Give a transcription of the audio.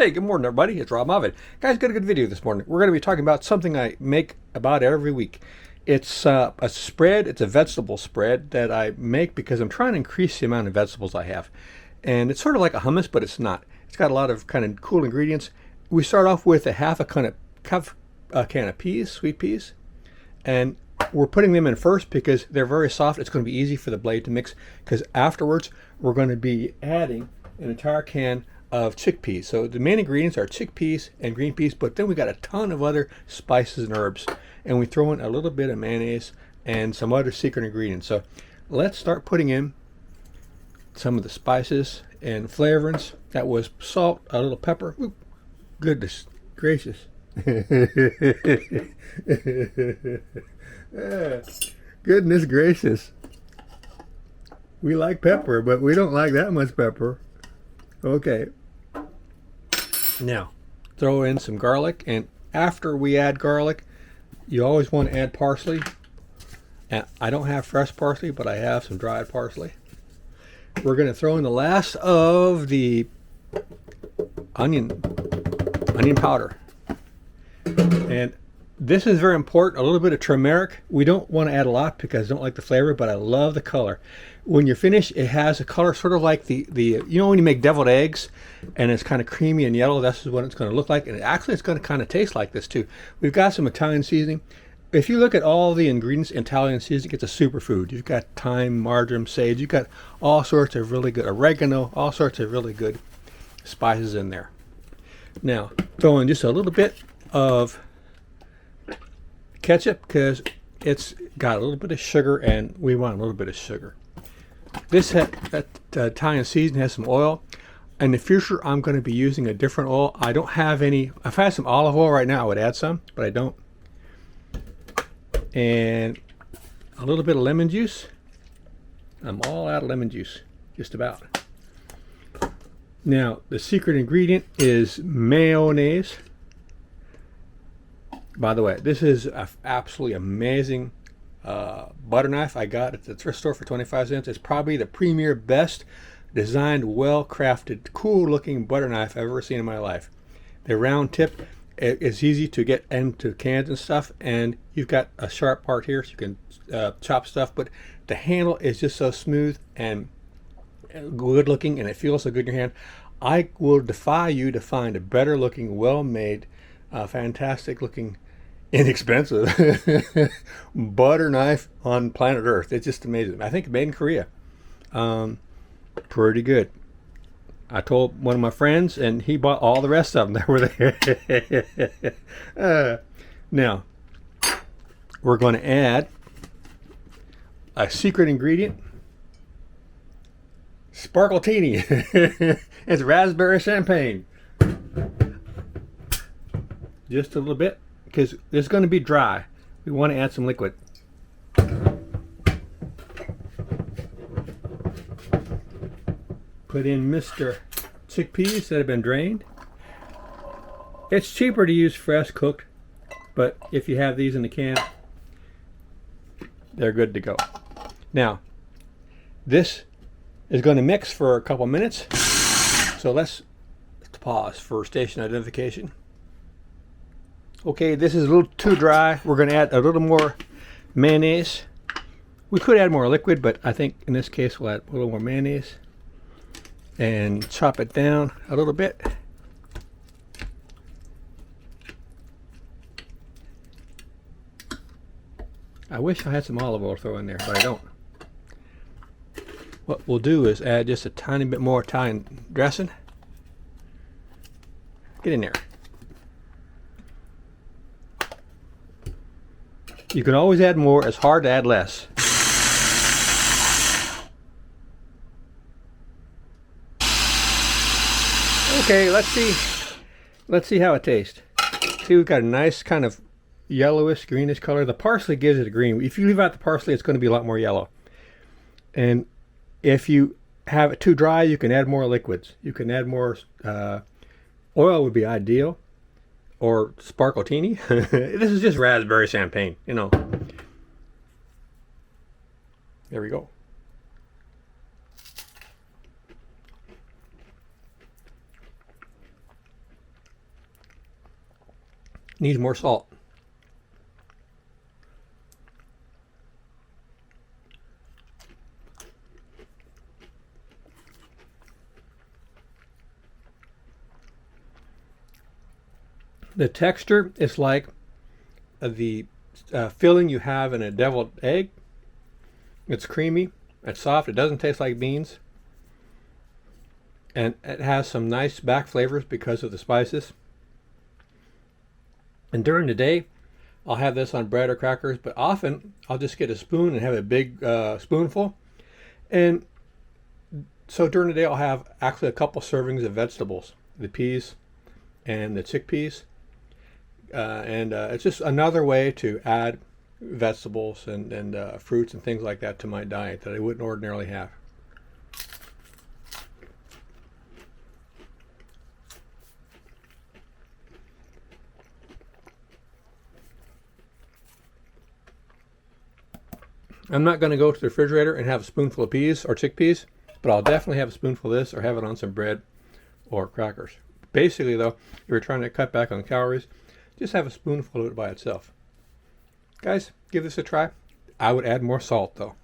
Hey, good morning, everybody. It's Robb. Guys, got a good video this morning. We're going to be talking about something I make about every week. It's a spread. It's a vegetable spread that I make because I'm trying to increase the amount of vegetables I have. And it's sort of like a hummus, but it's not. It's got a lot of kind of cool ingredients. We start off with a can of peas, sweet peas, and we're putting them in first because they're very soft. It's going to be easy for the blade to mix because afterwards we're going to be adding an entire can of chickpeas. So the main ingredients are chickpeas and green peas, but then we got a ton of other spices and herbs, and we throw in a little bit of mayonnaise and some other secret ingredients. So let's start putting in some of the spices and flavorings. That was salt, a little pepper. Ooh, goodness gracious. Goodness gracious. We like pepper, but we don't like that much pepper. Okay. Now, throw in some garlic, and after we add garlic, you always want to add parsley. And I don't have fresh parsley, but I have some dried parsley. We're going to throw in the last of the onion powder. And this is very important, a little bit of turmeric. We don't want to add a lot because I don't like the flavor, but I love the color. When you're finished, it has a color sort of like the you know when you make deviled eggs and it's kind of creamy and yellow, that's what it's going to look like. And actually it's going to kind of taste like this too. We've got some Italian seasoning. If you look at all the ingredients in Italian seasoning, it's a superfood. You've got thyme, marjoram, sage. You've got all sorts of really good oregano, all sorts of really good spices in there. Now, throw in just a little bit of ketchup because it's got a little bit of sugar and we want a little bit of sugar. This Italian seasoning has some oil. In the future, I'm going to be using a different oil. I don't have any. I've had some olive oil right now. I would add some, but I don't. And a little bit of lemon juice. I'm all out of lemon juice, just about. Now, the secret ingredient is mayonnaise. By the way, this is an absolutely amazing butter knife I got at the thrift store for 25 cents. It's probably the premier, best designed, well-crafted, cool-looking butter knife I've ever seen in my life. The round tip is easy to get into cans and stuff, and you've got a sharp part here so you can chop stuff, but the handle is just so smooth and good-looking, and it feels so good in your hand. I will defy you to find a better-looking, well-made, fantastic-looking, inexpensive butter knife on planet Earth. It's just amazing. I think made in Korea. Pretty good. I told one of my friends, and he bought all the rest of them that were there. Now, we're going to add a secret ingredient. Sparkletini. It's raspberry champagne. Just a little bit, because it's going to be dry. We want to add some liquid. Put in Mr. chickpeas that have been drained. It's cheaper to use fresh cooked, but if you have these in the can, they're good to go. Now, this is going to mix for a couple minutes, so let's pause for station identification. Okay, this is a little too dry. We're going to add a little more mayonnaise. We could add more liquid, but I think in this case we'll add a little more mayonnaise and chop it down a little bit. I wish I had some olive oil to throw in there, but I don't. What we'll do is add just a tiny bit more Italian dressing. Get in there. You can always add more. It's hard to add less. Okay, let's see how it tastes. See, we've got a nice kind of yellowish, greenish color. The parsley gives it a green. If you leave out the parsley, it's going to be a lot more yellow. And if you have it too dry, you can add more liquids. You can add more oil would be ideal. Or sparkletini. This is just raspberry champagne, you know. There we go. Needs more salt. The texture is like the filling you have in a deviled egg. It's creamy, it's soft, it doesn't taste like beans, and it has some nice back flavors because of the spices. And during the day, I'll have this on bread or crackers, but often I'll just get a spoon and have a big spoonful. And so during the day, I'll have actually a couple servings of vegetables, the peas and the chickpeas. It's just another way to add vegetables and fruits and things like that to my diet that I wouldn't ordinarily have. I'm not going to go to the refrigerator and have a spoonful of peas or chickpeas, but I'll definitely have a spoonful of this or have it on some bread or crackers. Basically, though, if you're trying to cut back on calories, just have a spoonful of it by itself. Guys, give this a try. I would add more salt, though.